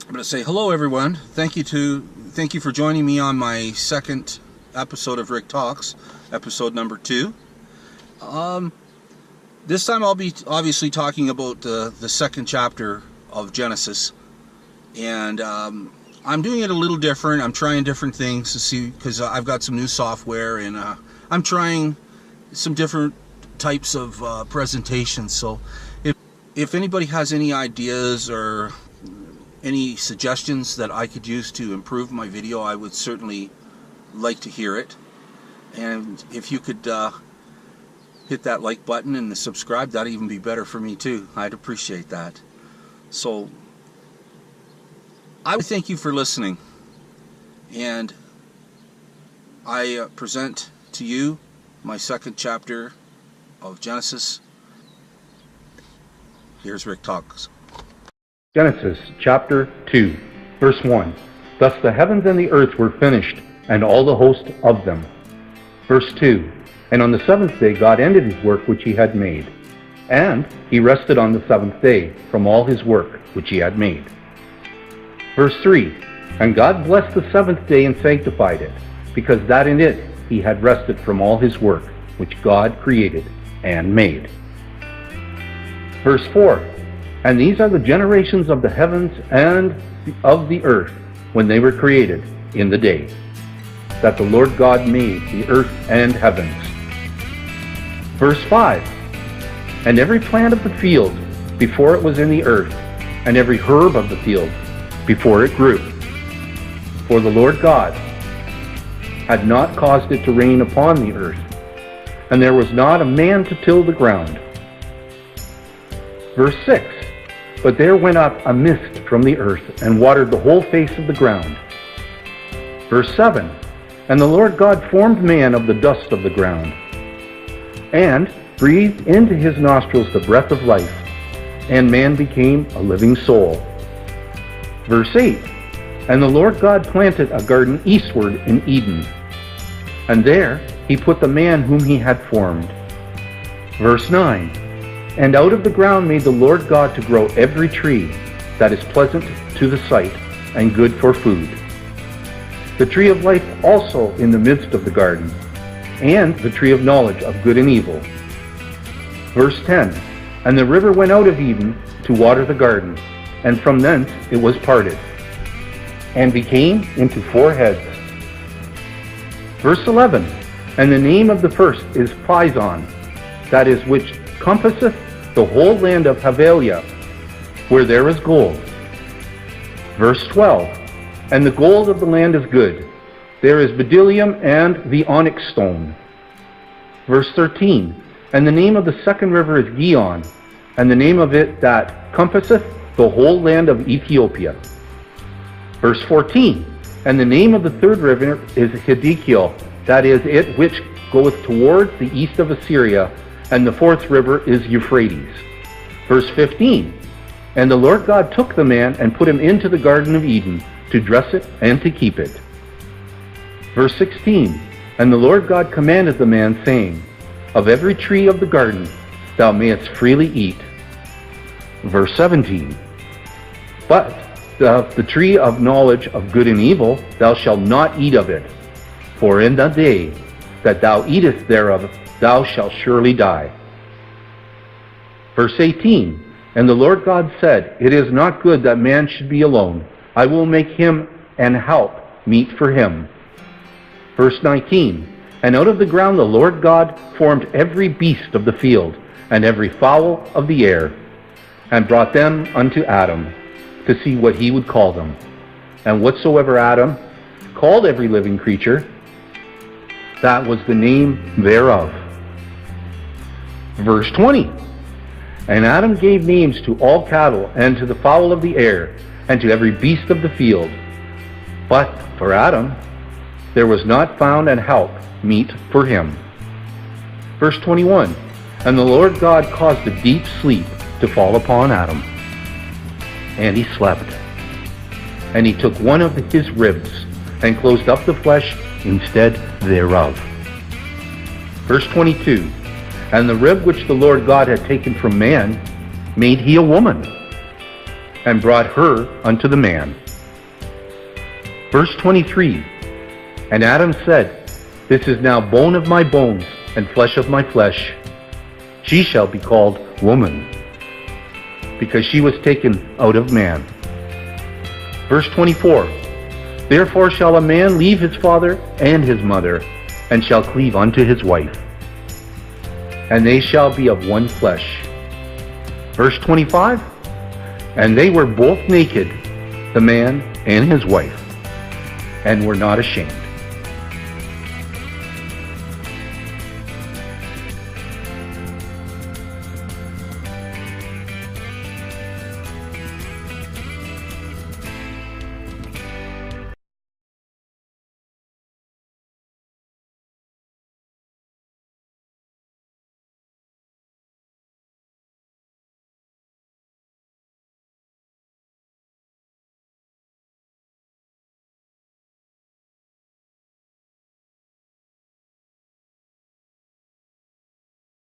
I'm going to say hello, everyone. Thank you for joining me on my second episode of Rick Talks, episode number 2. This time I'll be obviously talking about the second chapter of Genesis, and I'm doing it a little different. I'm trying different things to see, because I've got some new software, and I'm trying some different types of presentations. So if anybody has any ideas or any suggestions that I could use to improve my video, I would certainly like to hear it. And if you could hit that like button and subscribe, that'd even be better for me too. I'd appreciate that. So I thank you for listening, and I present to you my second chapter of Genesis. Here's Rick Talks. Genesis chapter 2, verse 1. Thus the heavens and the earth were finished, and all the host of them. Verse 2. And on the seventh day God ended his work which he had made. And he rested on the seventh day from all his work which he had made. Verse 3. And God blessed the seventh day and sanctified it, because that in it he had rested from all his work which God created and made. Verse 4. And these are the generations of the heavens and of the earth when they were created in the day that the Lord God made the earth and heavens. Verse 5. And every plant of the field before it was in the earth, and every herb of the field before it grew. For the Lord God had not caused it to rain upon the earth, and there was not a man to till the ground. Verse 6. But there went up a mist from the earth, and watered the whole face of the ground. Verse 7. And the Lord God formed man of the dust of the ground, and breathed into his nostrils the breath of life, and man became a living soul. Verse 8. And the Lord God planted a garden eastward in Eden, and there he put the man whom he had formed. Verse 9. And out of the ground made the Lord God to grow every tree that is pleasant to the sight and good for food. The tree of life also in the midst of the garden, and the tree of knowledge of good and evil. Verse 10. And the river went out of Eden to water the garden, and from thence it was parted, and became into 4 heads. Verse 11. And the name of the first is Pison, that is which compasseth the whole land of Havilah, where there is gold. Verse 12. And the gold of the land is good. There is bdellium and the onyx stone. Verse 13. And the name of the second river is Gihon, and the name of it that compasseth the whole land of Ethiopia. Verse 14. And the name of the third river is Hiddekel, that is it which goeth towards the east of Assyria, and the fourth river is Euphrates. Verse 15. And the Lord God took the man and put him into the Garden of Eden to dress it and to keep it. Verse 16. And the Lord God commanded the man, saying, Of every tree of the garden thou mayest freely eat. Verse 17. But of the tree of knowledge of good and evil thou shalt not eat of it, for in the day that thou eatest thereof thou shalt surely die. Verse 18. And the Lord God said, It is not good that man should be alone. I will make him an help meet for him. Verse 19. And out of the ground the Lord God formed every beast of the field, and every fowl of the air, and brought them unto Adam, to see what he would call them. And whatsoever Adam called every living creature, that was the name thereof. Verse 20. And Adam gave names to all cattle, and to the fowl of the air, and to every beast of the field. But for Adam there was not found an help meet for him. Verse 21. And the Lord God caused a deep sleep to fall upon Adam, and he slept. And he took one of his ribs, and closed up the flesh instead thereof. Verse 22. And the rib which the Lord God had taken from man made he a woman, and brought her unto the man. Verse 23, and Adam said, This is now bone of my bones and flesh of my flesh. She shall be called woman, because she was taken out of man. Verse 24, Therefore shall a man leave his father and his mother, and shall cleave unto his wife, and they shall be of one flesh. Verse 25, And they were both naked, the man and his wife, and were not ashamed.